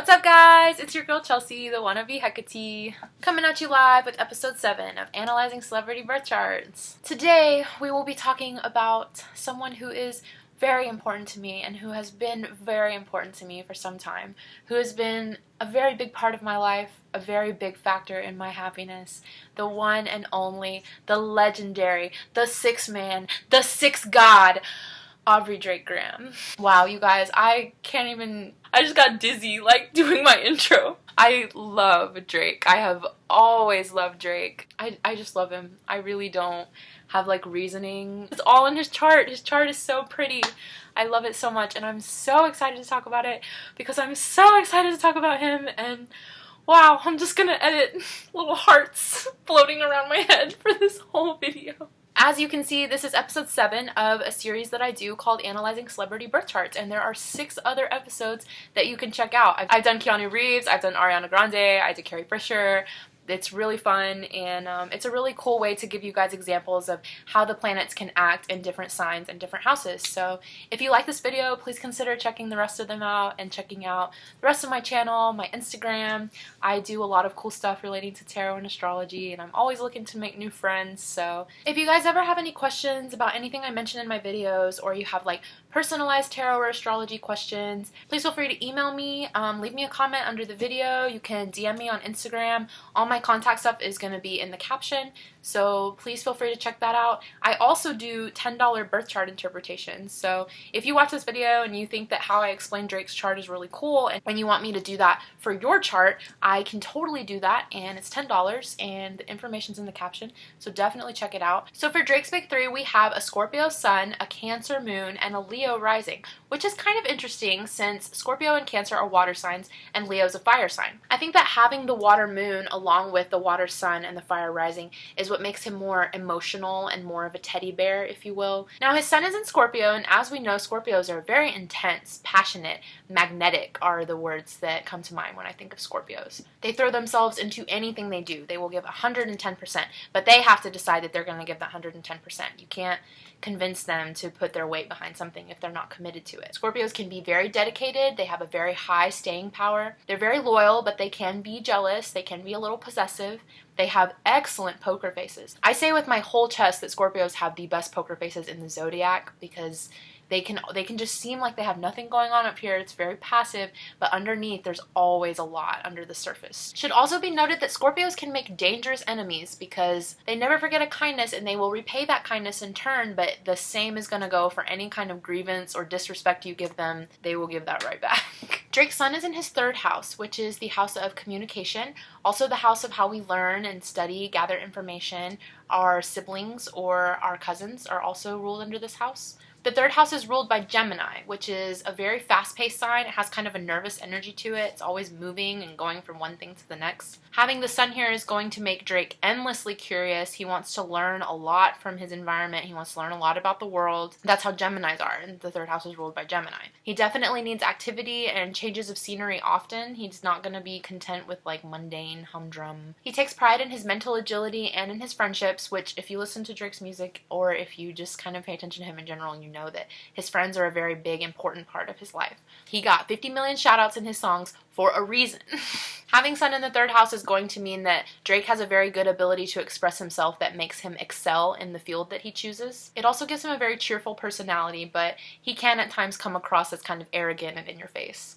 What's up, guys? It's your girl Chelsea, the wannabe Hecate, coming at you live with episode 7 of Analyzing Celebrity Birth Charts. Today, we will be talking about someone who is very important to me and who has been very important to me for some time, who has been a very big part of my life, a very big factor in my happiness, the one and only, the legendary, the sixth man, the sixth god, Aubrey Drake Graham. Wow, you guys, I just got dizzy like doing my intro. I love Drake. I have always loved Drake. I just love him. I really don't have like reasoning. It's all in his chart. His chart is so pretty. I love it so much, and I'm so excited to talk about it because I'm so excited to talk about him. And wow, I'm just gonna edit little hearts floating around my head for this whole video. As you can see, this is episode 7 of a series that I do called Analyzing Celebrity Birth Charts, and there are 6 other episodes that you can check out. I've done Keanu Reeves, I've done Ariana Grande, I did Carrie Fisher. It's really fun, and it's a really cool way to give you guys examples of how the planets can act in different signs and different houses. So if you like this video, please consider checking the rest of them out and checking out the rest of my channel, my Instagram. I do a lot of cool stuff relating to tarot and astrology, and I'm always looking to make new friends. So if you guys ever have any questions about anything I mention in my videos, or you have like personalized tarot or astrology questions, please feel free to email me, leave me a comment under the video. You can DM me on Instagram. All my contact stuff is going to be in the caption, so please feel free to check that out. I also do $10 birth chart interpretations, so if you watch this video and you think that how I explain Drake's chart is really cool and you want me to do that for your chart, I can totally do that, and it's $10 and the information's in the caption, so definitely check it out. So for Drake's big 3, we have a Scorpio sun, a Cancer moon, and a Leo rising, which is kind of interesting since Scorpio and Cancer are water signs and Leo's a fire sign. I think that having the water moon along with the water sun and the fire rising is what makes him more emotional and more of a teddy bear, if you will. Now his sun is in Scorpio, and as we know, Scorpios are very intense, passionate, magnetic are the words that come to mind when I think of Scorpios. They throw themselves into anything they do. They will give 110%, but they have to decide that they're going to give that 110%. You can't convince them to put their weight behind something if they're not committed to it. Scorpios can be very dedicated. They have a very high staying power. They're very loyal, but they can be jealous. They can be a little possessive. They have excellent poker faces. I say with my whole chest that Scorpios have the best poker faces in the zodiac because they can just seem like they have nothing going on up here. It's very passive, but underneath there's always a lot under the surface. Should also be noted that Scorpios can make dangerous enemies because they never forget a kindness and they will repay that kindness in turn, but the same is going to go for any kind of grievance or disrespect you give them. They will give that right back. Drake's sun is in his 3rd house, which is the house of communication, also the house of how we learn and study, gather information. Our siblings or our cousins are also ruled under this house. The 3rd house is ruled by Gemini, which is a very fast-paced sign. It has kind of a nervous energy to it. It's always moving and going from one thing to the next. Having the sun here is going to make Drake endlessly curious. He wants to learn a lot from his environment. He wants to learn a lot about the world. That's how Geminis are, and the 3rd house is ruled by Gemini. He definitely needs activity and changes of scenery often. He's not going to be content with like mundane humdrum. He takes pride in his mental agility and in his friendships, which if you listen to Drake's music or if you just kind of pay attention to him in general, you know that his friends are a very big, important part of his life. He got 50 million shout-outs in his songs for a reason. Having sun in the 3rd house is going to mean that Drake has a very good ability to express himself that makes him excel in the field that he chooses. It also gives him a very cheerful personality, but he can at times come across as kind of arrogant and in your face.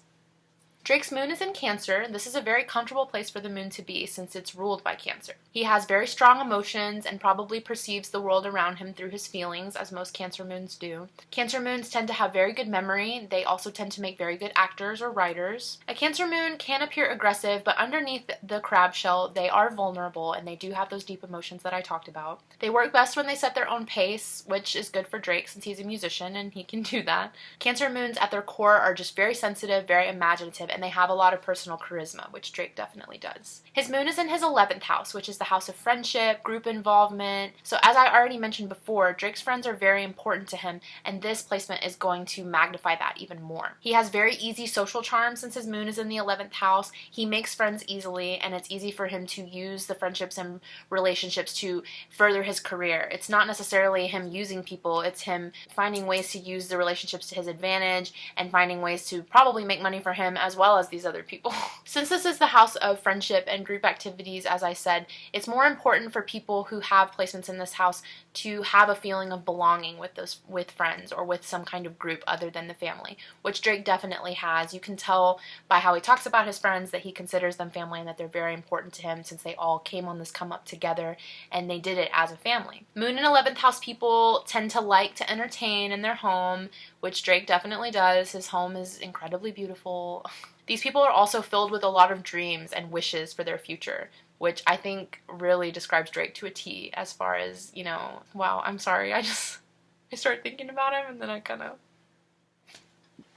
Drake's moon is in Cancer. This is a very comfortable place for the moon to be since it's ruled by Cancer. He has very strong emotions and probably perceives the world around him through his feelings, as most Cancer moons do. Cancer moons tend to have very good memory. They also tend to make very good actors or writers. A Cancer moon can appear aggressive, but underneath the crab shell, they are vulnerable and they do have those deep emotions that I talked about. They work best when they set their own pace, which is good for Drake since he's a musician and he can do that. Cancer moons at their core are just very sensitive, very imaginative, and they have a lot of personal charisma, which Drake definitely does. His moon is in his 11th house, which is the house of friendship, group involvement. So as I already mentioned before, Drake's friends are very important to him, and this placement is going to magnify that even more. He has very easy social charm since his moon is in the 11th house. He makes friends easily, and it's easy for him to use the friendships and relationships to further his career. It's not necessarily him using people, it's him finding ways to use the relationships to his advantage and finding ways to probably make money for him as well as these other people. Since this is the house of friendship and group activities, as I said, it's more important for people who have placements in this house to have a feeling of belonging with friends or with some kind of group other than the family, which Drake definitely has. You can tell by how he talks about his friends that he considers them family and that they're very important to him, since they all came on this come up together and they did it as a family. Moon and 11th house people tend to like to entertain in their home, which Drake definitely does. His home is incredibly beautiful. These people are also filled with a lot of dreams and wishes for their future, which I think really describes Drake to a T as far as, you know, wow, I'm sorry, I started thinking about him and then I kind of...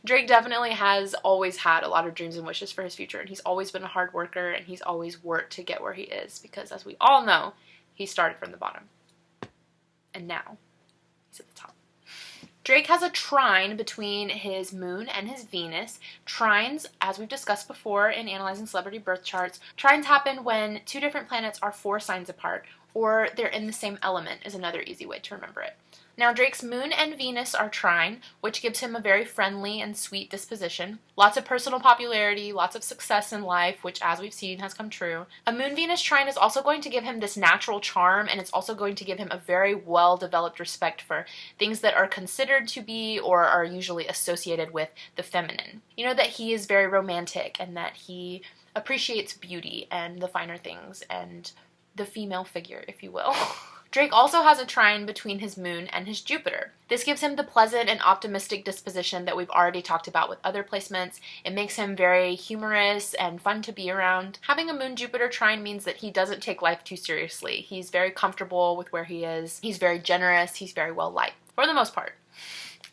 Drake definitely has always had a lot of dreams and wishes for his future, and he's always been a hard worker, and he's always worked to get where he is, because as we all know, he started from the bottom. And now, he's at the top. Drake has a trine between his moon and his Venus. Trines, as we've discussed before in analyzing celebrity birth charts, trines happen when two different planets are 4 signs apart, or they're in the same element is another easy way to remember it. Now, Drake's moon and Venus are trine, which gives him a very friendly and sweet disposition. Lots of personal popularity, lots of success in life, which, as we've seen, has come true. A moon-Venus trine is also going to give him this natural charm, and it's also going to give him a very well-developed respect for things that are considered to be or are usually associated with the feminine. You know, that he is very romantic and that he appreciates beauty and the finer things and the female figure, if you will. Drake also has a trine between his moon and his Jupiter. This gives him the pleasant and optimistic disposition that we've already talked about with other placements. It makes him very humorous and fun to be around. Having a moon-Jupiter trine means that he doesn't take life too seriously. He's very comfortable with where he is. He's very generous. He's very well-liked, for the most part.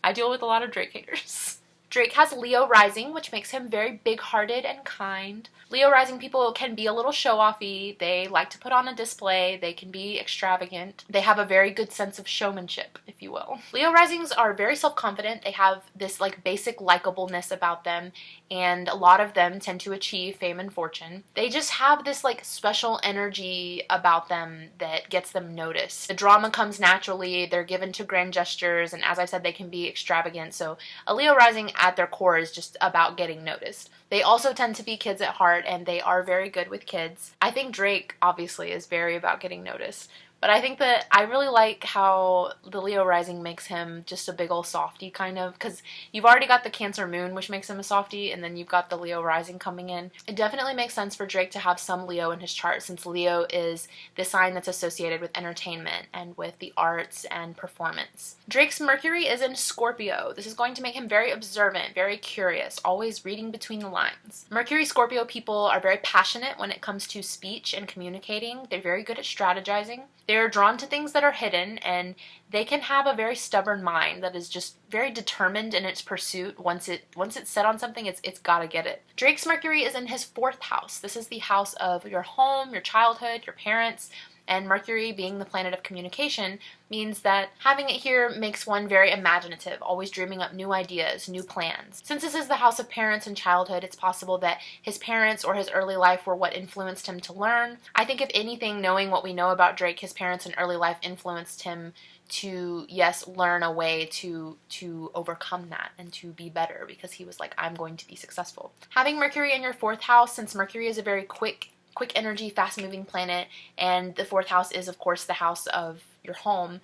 I deal with a lot of Drake haters. Drake has Leo rising, which makes him very big-hearted and kind. Leo rising people can be a little show-offy. They like to put on a display. They can be extravagant. They have a very good sense of showmanship, if you will. Leo risings are very self-confident. They have this like basic likableness about them, and a lot of them tend to achieve fame and fortune. They just have this like special energy about them that gets them noticed. The drama comes naturally. They're given to grand gestures, and as I said, they can be extravagant. So a Leo rising at their core is just about getting noticed. They also tend to be kids at heart, and they are very good with kids. I think Drake, obviously, is very about getting noticed. But I think that I really like how the Leo rising makes him just a big old softie, kind of, because you've already got the Cancer moon, which makes him a softie, and then you've got the Leo rising coming in. It definitely makes sense for Drake to have some Leo in his chart, since Leo is the sign that's associated with entertainment and with the arts and performance. Drake's Mercury is in Scorpio. This is going to make him very observant, very curious, always reading between the lines. Mercury Scorpio people are very passionate when it comes to speech and communicating. They're very good at strategizing. They're drawn to things that are hidden, and they can have a very stubborn mind that is just very determined in its pursuit. Once it's set on something, it's gotta get it. Drake's Mercury is in his 4th house. This is the house of your home, your childhood, your parents, and Mercury, being the planet of communication, means that having it here makes one very imaginative, always dreaming up new ideas, new plans. Since this is the house of parents and childhood, it's possible that his parents or his early life were what influenced him to learn. I think if anything, knowing what we know about Drake, his parents in early life influenced him to, yes, learn a way to overcome that and to be better, because he was like, I'm going to be successful. Having Mercury in your 4th house, since Mercury is a very quick energy, fast-moving planet, and the 4th house is, of course, the house of your home,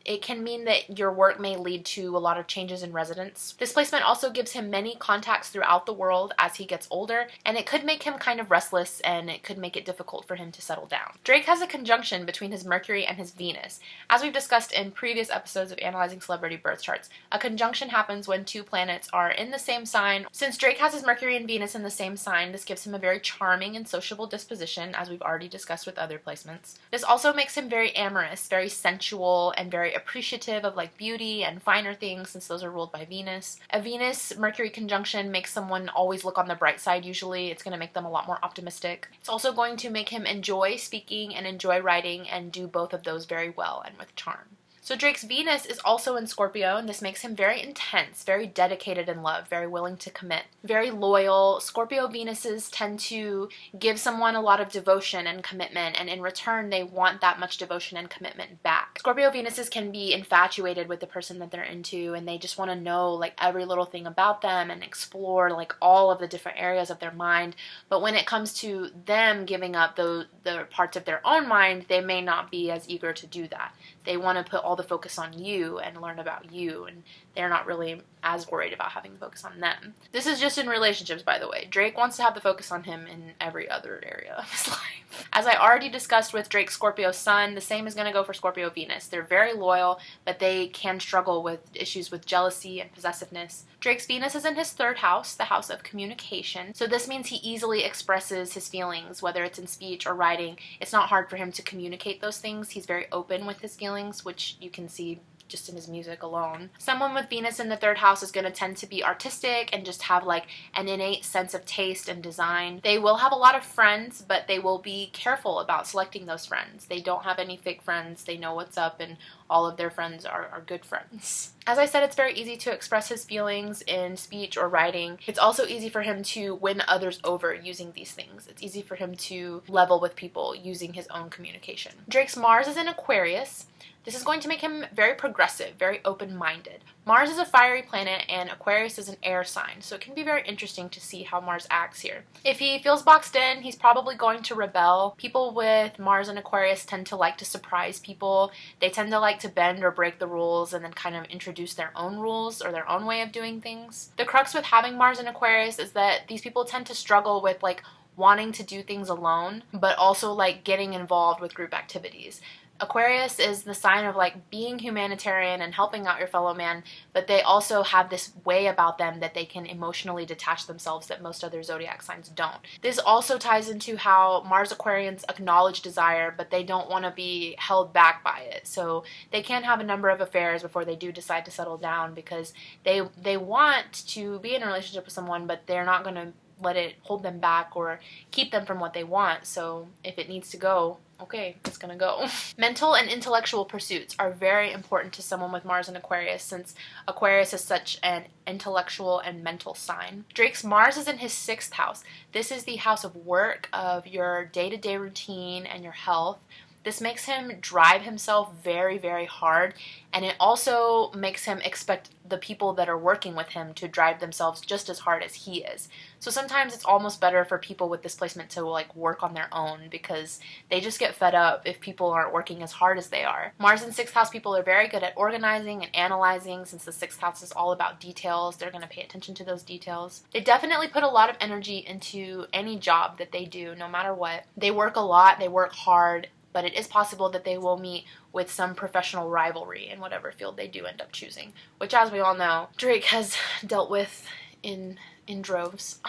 it can mean that your work may lead to a lot of changes in residence. This placement also gives him many contacts throughout the world as he gets older, and it could make him kind of restless, and it could make it difficult for him to settle down. Drake has a conjunction between his Mercury and his Venus. As we've discussed in previous episodes of Analyzing Celebrity Birth Charts, a conjunction happens when two planets are in the same sign. Since Drake has his Mercury and Venus in the same sign, this gives him a very charming and sociable disposition, as we've already discussed with other placements. This also makes him very amorous, very sensual, and very appreciative of like beauty and finer things, since those are ruled by Venus. A Venus-Mercury conjunction makes someone always look on the bright side usually. It's going to make them a lot more optimistic. It's also going to make him enjoy speaking and enjoy writing and do both of those very well and with charm. So Drake's Venus is also in Scorpio, and this makes him very intense, very dedicated in love, very willing to commit, very loyal. Scorpio Venuses tend to give someone a lot of devotion and commitment, and in return, they want that much devotion and commitment back. Scorpio Venuses can be infatuated with the person that they're into, and they just want to know like every little thing about them and explore like all of the different areas of their mind. But when it comes to them giving up the parts of their own mind, they may not be as eager to do that. They want to put all the focus on you and learn about you, and they're not really as worried about having the focus on them. This is just in relationships, by the way. Drake wants to have the focus on him in every other area of his life. As I already discussed with Drake's Scorpio Sun, the same is going to go for Scorpio Venus. They're very loyal, but they can struggle with issues with jealousy and possessiveness. Drake's Venus is in his 3rd house, the house of communication. So this means he easily expresses his feelings, whether it's in speech or writing. It's not hard for him to communicate those things. He's very open with his feelings, which you can see just in his music alone. Someone with Venus in the 3rd house is going to tend to be artistic and just have like an innate sense of taste and design. They will have a lot of friends, but they will be careful about selecting those friends. They don't have any fake friends. They know what's up, and all of their friends are good friends. As I said, it's very easy to express his feelings in speech or writing. It's also easy for him to win others over using these things. It's easy for him to level with people using his own communication. Drake's Mars is in Aquarius. This is going to make him very progressive, very open-minded. Mars is a fiery planet and Aquarius is an air sign, so it can be very interesting to see how Mars acts here. If he feels boxed in, he's probably going to rebel. People with Mars and Aquarius tend to like to surprise people. They tend to like to bend or break the rules and then kind of introduce their own rules or their own way of doing things. The crux with having Mars and Aquarius is that these people tend to struggle with like wanting to do things alone, but also like getting involved with group activities. Aquarius is the sign of like being humanitarian and helping out your fellow man, but they also have this way about them that they can emotionally detach themselves that most other zodiac signs don't. This also ties into how Mars Aquarians acknowledge desire, but they don't want to be held back by it. So they can have a number of affairs before they do decide to settle down because they want to be in a relationship with someone, but they're not going to let it hold them back or keep them from what they want. So if it needs to go, okay, it's gonna go. Mental and intellectual pursuits are very important to someone with Mars and Aquarius, since Aquarius is such an intellectual and mental sign. Drake's Mars is in his 6th house. This is the house of work, of your day-to-day routine and your health. This makes him drive himself very, very hard, and it also makes him expect the people that are working with him to drive themselves just as hard as he is. So sometimes it's almost better for people with this placement to like work on their own because they just get fed up if people aren't working as hard as they are. Mars and 6th house people are very good at organizing and analyzing. Since the 6th house is all about details, they're going to pay attention to those details. They definitely put a lot of energy into any job that they do, no matter what. They work a lot, they work hard, but it is possible that they will meet with some professional rivalry in whatever field they do end up choosing, which, as we all know, Drake has dealt with in droves.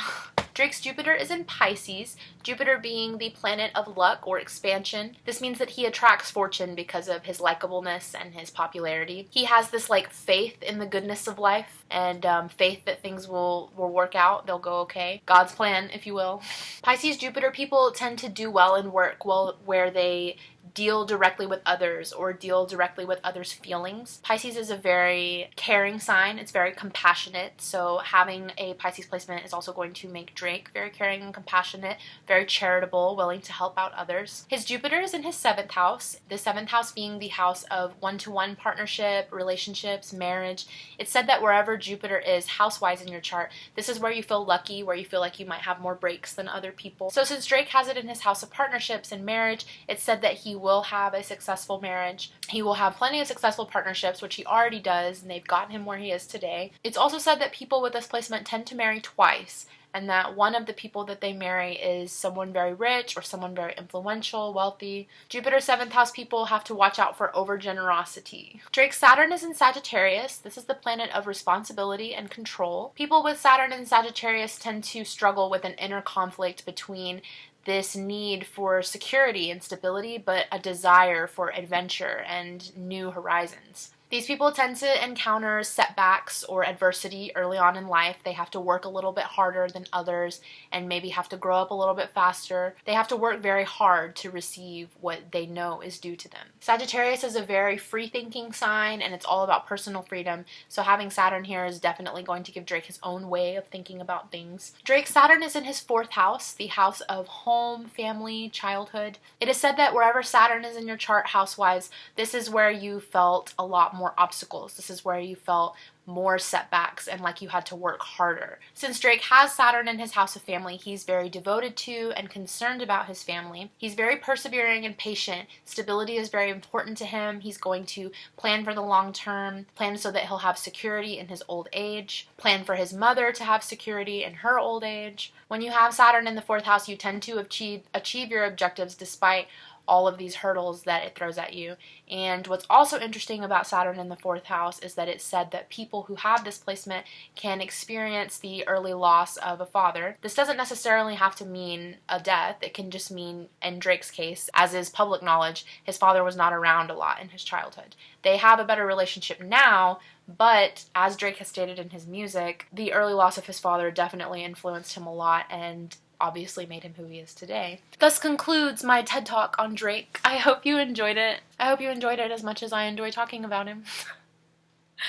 Drake's Jupiter is in Pisces, Jupiter being the planet of luck or expansion. This means that he attracts fortune because of his likableness and his popularity. He has this like faith in the goodness of life and faith that things will work out, they'll go okay. God's plan, if you will. Pisces Jupiter people tend to do well in work where they deal directly with others or deal directly with others' feelings. Pisces is a very caring sign. It's very compassionate. So having a Pisces placement is also going to make Drake very caring and compassionate, very charitable, willing to help out others. His Jupiter is in his 7th house. The 7th house being the house of one-to-one partnership, relationships, marriage. It's said that wherever Jupiter is house-wise in your chart, this is where you feel lucky, where you feel like you might have more breaks than other people. So since Drake has it in his house of partnerships and marriage, it's said that he will have a successful marriage. He will have plenty of successful partnerships, which he already does, and they've gotten him where he is today. It's also said that people with this placement tend to marry twice, and that one of the people that they marry is someone very rich or someone very influential, wealthy. Jupiter 7th house people have to watch out for overgenerosity. Drake's Saturn is in Sagittarius. This is the planet of responsibility and control. People with Saturn in Sagittarius tend to struggle with an inner conflict between this need for security and stability, but a desire for adventure and new horizons. These people tend to encounter setbacks or adversity early on in life. They have to work a little bit harder than others and maybe have to grow up a little bit faster. They have to work very hard to receive what they know is due to them. Sagittarius is a very free-thinking sign, and it's all about personal freedom. So having Saturn here is definitely going to give Drake his own way of thinking about things. Drake's Saturn is in his 4th house, the house of home, family, childhood. It is said that wherever Saturn is in your chart house-wise, this is where you felt a lot more obstacles. This is where you felt more setbacks and like you had to work harder. Since Drake has Saturn in his house of family, he's very devoted to and concerned about his family. He's very persevering and patient. Stability is very important to him. He's going to plan for the long term, plan so that he'll have security in his old age, plan for his mother to have security in her old age. When you have Saturn in the 4th house, you tend to achieve your objectives despite all of these hurdles that it throws at you. And what's also interesting about Saturn in the 4th house is that it's said that people who have this placement can experience the early loss of a father. This doesn't necessarily have to mean a death. It can just mean, in Drake's case, as is public knowledge, his father was not around a lot in his childhood. They have a better relationship now, but as Drake has stated in his music, the early loss of his father definitely influenced him a lot and obviously made him who he is today. Thus concludes my TED Talk on Drake. I hope you enjoyed it. I hope you enjoyed it as much as I enjoy talking about him.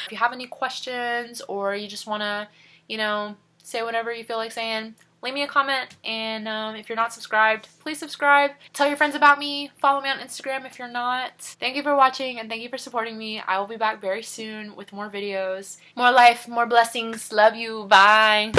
If you have any questions or you just want to, say whatever you feel like saying, leave me a comment. And if you're not subscribed, please subscribe. Tell your friends about me. Follow me on Instagram if you're not. Thank you for watching and thank you for supporting me. I will be back very soon with more videos. More life, more blessings. Love you. Bye.